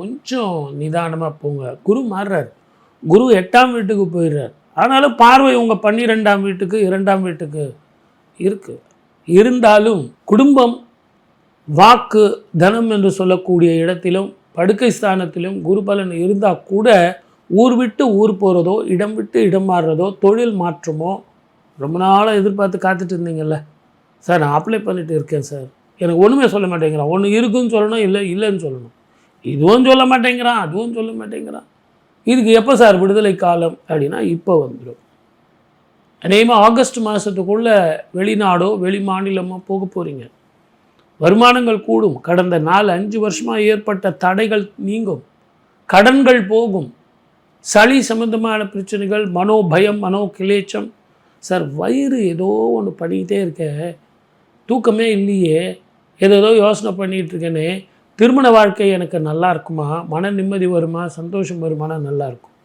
கொஞ்சம் நிதானமாக போங்க. குரு மாறுறார். குரு 8ஆம் வீட்டுக்கு போயிடுறார். ஆனாலும் பார்வை உங்கள் 12ஆம் வீட்டுக்கு 2ஆம் வீட்டுக்கு இருக்குது. இருந்தாலும் குடும்பம், வாக்கு, தனம் என்று சொல்லக்கூடிய இடத்திலும் படுக்கை ஸ்தானத்திலும் குரு பலன் இருந்தால் கூட ஊர் விட்டு ஊர் போகிறதோ, இடம் விட்டு இடம் மாறுறதோ, தொழில் மாற்றமோ, ரொம்ப நாளாக எதிர்பார்த்து காத்துட்டு இருந்தீங்கல்ல, சார் நான் அப்ளை பண்ணிட்டு இருக்கேன் சார், எனக்கு ஒன்றுமே சொல்ல மாட்டேங்கிறான். ஒன்று இருக்குன்னு சொல்லணும், இல்லை இல்லைன்னு சொல்லணும். இதுவும் சொல்ல மாட்டேங்கிறான், அதுவும் சொல்ல மாட்டேங்கிறான். இதுக்கு எப்போ சார் விடுதலை காலம் அப்படின்னா இப்போ வந்துடும். அநேகமாக ஆகஸ்ட் மாதத்துக்குள்ளே வெளிநாடோ வெளி மாநிலமோ போக போகிறீங்க. வருமானங்கள் கூடும். கடந்த 4-5 வருஷமாக ஏற்பட்ட தடைகள் நீங்கும். கடன்கள் போகும். சளி சம்பந்தமான பிரச்சனைகள், மனோபயம், மனோ கிளேச்சம். சார் வயிறு ஏதோ ஒன்று பண்ணிக்கிட்டே இருக்க, தூக்கமே இல்லையே, ஏதோ யோசனை பண்ணிகிட்டு இருக்கேனே, திருமண வாழ்க்கை எனக்கு நல்லா இருக்குமா, மன நிம்மதி வருமா, சந்தோஷம் வருமானா நல்லா இருக்கும்.